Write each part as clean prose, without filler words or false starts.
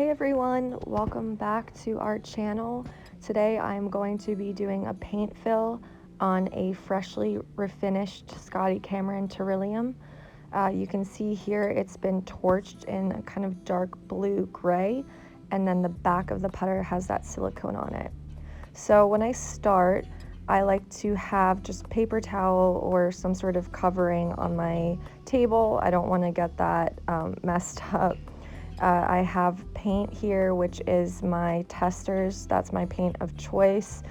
Hey everyone, welcome back to our channel. Today I'm going to be doing a paint fill on a freshly refinished Scotty Cameron Terrillium. You can see here it's been torched in a kind of dark blue gray, and then the back of the putter has that silicone on it. So when I start, I like to have just paper towel or some sort of covering on my table. I don't want to get that messed up. I have paint here, which is my Testors. That's my paint of choice.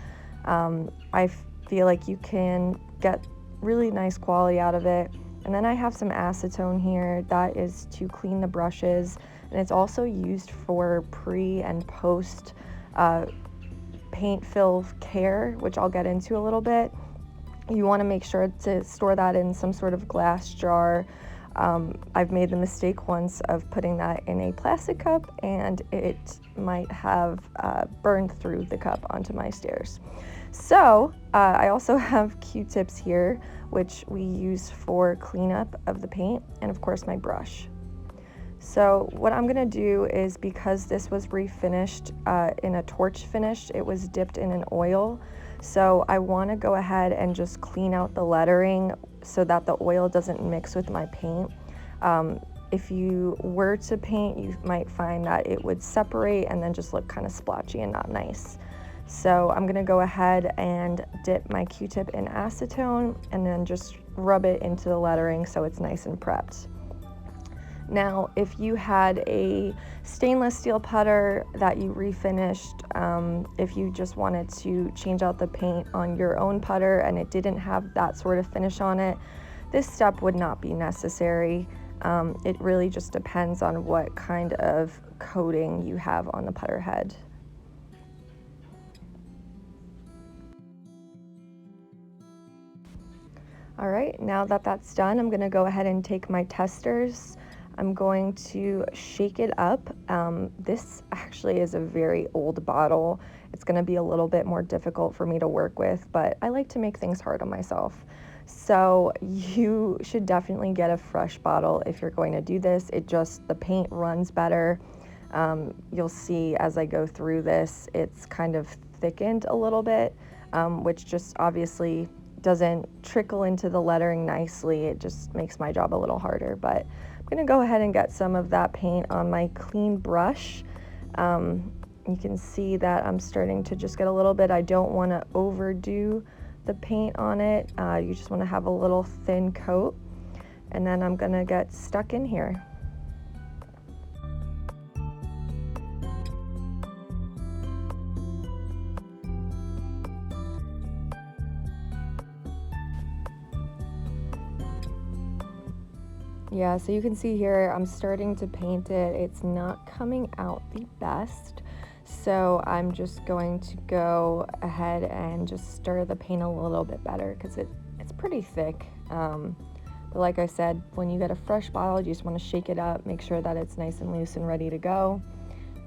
I feel like you can get really nice quality out of it. And then I have some acetone here. That is to clean the brushes. And it's also used for pre and post paint fill care, which I'll get into a little bit. You want to make sure to store that in some sort of glass jar. I've made the mistake once of putting that in a plastic cup, and it might have burned through the cup onto my stairs. So I also have Q-tips here, which we use for cleanup of the paint, and of course my brush. So what I'm gonna do is, because this was refinished in a torch finish, it was dipped in an oil. So I wanna go ahead and just clean out the lettering so that the oil doesn't mix with my paint. If you were to paint, you might find that it would separate and then just look kind of splotchy and not nice. So I'm gonna go ahead and dip my Q-tip in acetone and then just rub it into the lettering so it's nice and prepped. Now, if you had a stainless steel putter that you refinished, if you just wanted to change out the paint on your own putter and it didn't have that sort of finish on it, this step would not be necessary. It really just depends on what kind of coating you have on the putter head. All right, now that that's done, I'm gonna go ahead and take my Testors. I'm going to shake it up. This actually is a very old bottle. It's gonna be a little bit more difficult for me to work with, but I like to make things hard on myself. So you should definitely get a fresh bottle if you're going to do this. The paint runs better. You'll see as I go through this, it's kind of thickened a little bit, which just obviously doesn't trickle into the lettering nicely. It just makes my job a little harder, but I'm gonna go ahead and get some of that paint on my clean brush. You can see that I'm starting to just get a little bit. I don't wanna overdo the paint on it. You just wanna have a little thin coat, and then I'm gonna get stuck in here. Yeah, so you can see here, I'm starting to paint it. It's not coming out the best. So I'm just going to go ahead and just stir the paint a little bit better because it's pretty thick. But like I said, when you get a fresh bottle, you just want to shake it up, make sure that it's nice and loose and ready to go.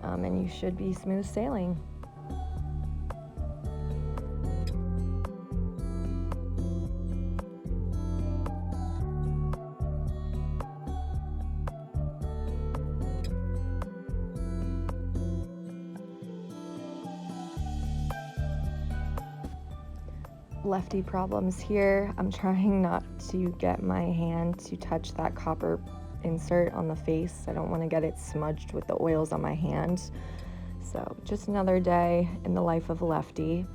And you should be smooth sailing. Lefty problems here. I'm trying not to get my hand to touch that copper insert on the face. I don't want to get it smudged with the oils on my hand. So just another day in the life of a lefty.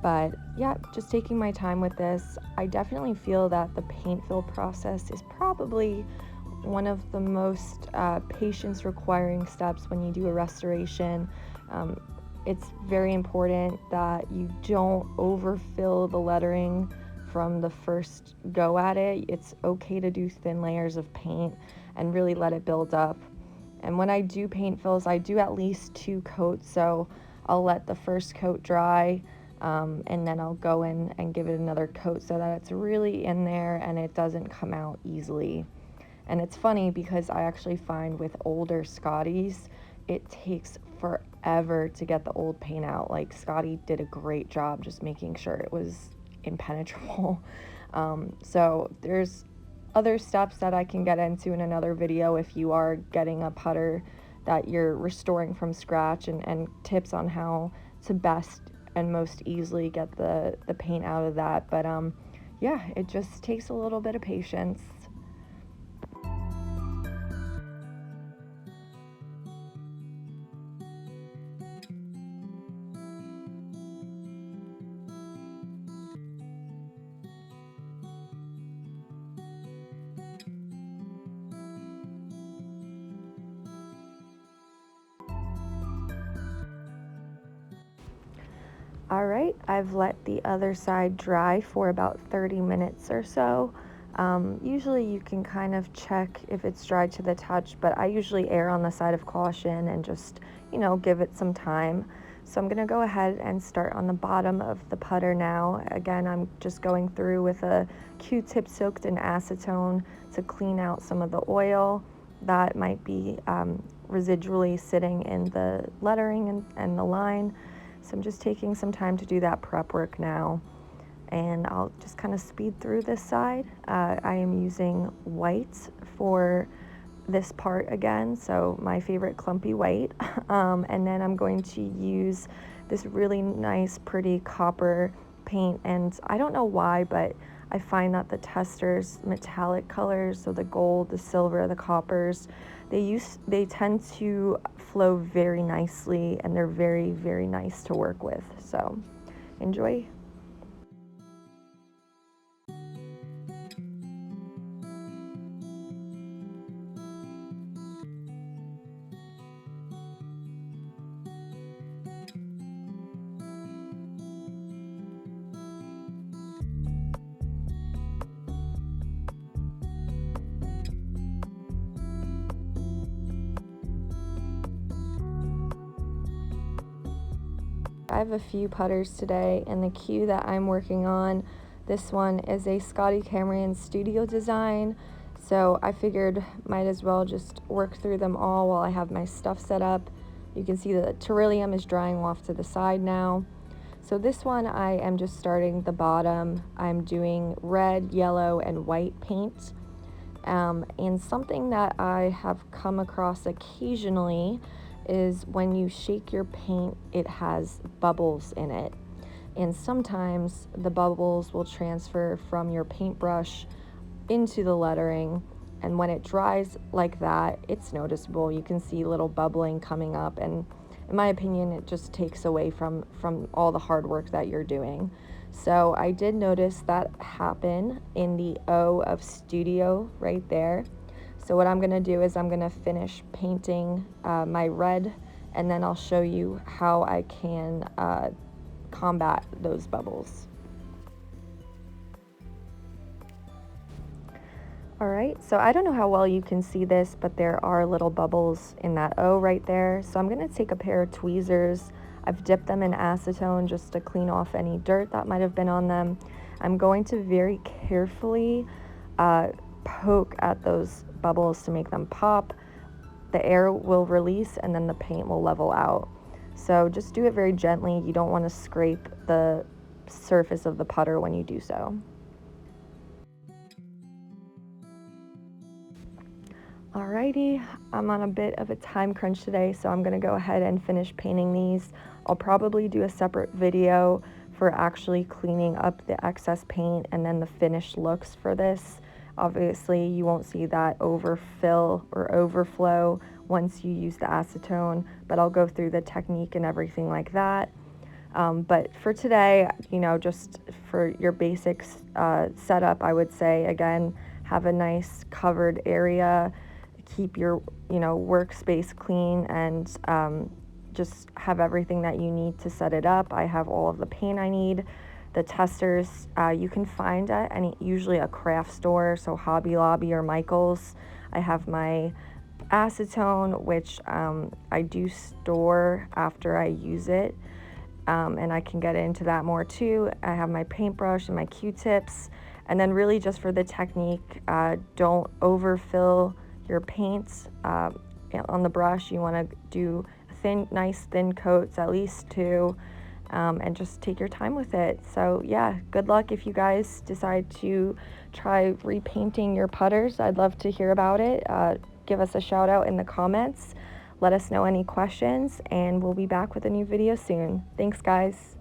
But yeah, just taking my time with this. I definitely feel that the paint fill process is probably one of the most patience requiring steps when you do a restoration. It's very important that you don't overfill the lettering from the first go at it. It's okay to do thin layers of paint and really let it build up. And when I do paint fills, I do at least 2 coats, so I'll let the first coat dry, and then I'll go in and give it another coat so that it's really in there and it doesn't come out easily. And it's funny because I actually find with older Scotties, it takes forever to get the old paint out. Like, Scotty did a great job just making sure it was impenetrable. So there's other steps that I can get into in another video if you are getting a putter that you're restoring from scratch, and tips on how to best and most easily get the paint out of that. But yeah, it just takes a little bit of patience. All right, I've let the other side dry for about 30 minutes or so. Usually you can kind of check if it's dry to the touch, but I usually err on the side of caution and just, give it some time. So I'm gonna go ahead and start on the bottom of the putter now. Again, I'm just going through with a Q-tip soaked in acetone to clean out some of the oil that might be residually sitting in the lettering and the line. So I'm just taking some time to do that prep work now, and I'll just kind of speed through this side. I am using white for this part again, so my favorite clumpy white. And then I'm going to use this really nice, pretty copper paint, and I don't know why, but I find that the Testors metallic colors, so the gold, the silver, the coppers, they tend to flow very nicely, and they're very, very nice to work with. So enjoy. I have a few putters today, and the cue that I'm working on, this one is a Scotty Cameron Studio Design, so I figured might as well just work through them all while I have my stuff set up. You can see the Terillium is drying off to the side now. So this one I am just starting the bottom. I'm doing red, yellow, and white paint. And something that I have come across occasionally is when you shake your paint, it has bubbles in it. And sometimes the bubbles will transfer from your paintbrush into the lettering. And when it dries like that, it's noticeable. You can see little bubbling coming up. And in my opinion, it just takes away from all the hard work that you're doing. So I did notice that happen in the O of Studio right there. So what I'm going to do is I'm going to finish painting my red, and then I'll show you how I can combat those bubbles. All right, so I don't know how well you can see this, but there are little bubbles in that O right there. So I'm going to take a pair of tweezers. I've dipped them in acetone just to clean off any dirt that might have been on them. I'm going to very carefully poke at those bubbles to make them pop. The air will release, and then the paint will level out. So just do it very gently. You don't want to scrape the surface of the putter when you do so. Alrighty, I'm on a bit of a time crunch today, so I'm going to go ahead and finish painting these. I'll probably do a separate video for actually cleaning up the excess paint and then the finished looks for this. Obviously, you won't see that overfill or overflow once you use the acetone, but I'll go through the technique and everything like that. But for today, just for your basics setup, I would say, again, have a nice covered area, keep your, workspace clean, and just have everything that you need to set it up. I have all of the paint I need. The Testors you can find at usually a craft store, so Hobby Lobby or Michael's. I have my acetone, which I do store after I use it, and I can get into that more too. I have my paintbrush and my Q-tips, and then really just for the technique, don't overfill your paints on the brush. You want to do nice thin coats, at least 2. And just take your time with it. So yeah, good luck if you guys decide to try repainting your putters. I'd love to hear about it. Give us a shout out in the comments. Let us know any questions, and we'll be back with a new video soon. Thanks, guys.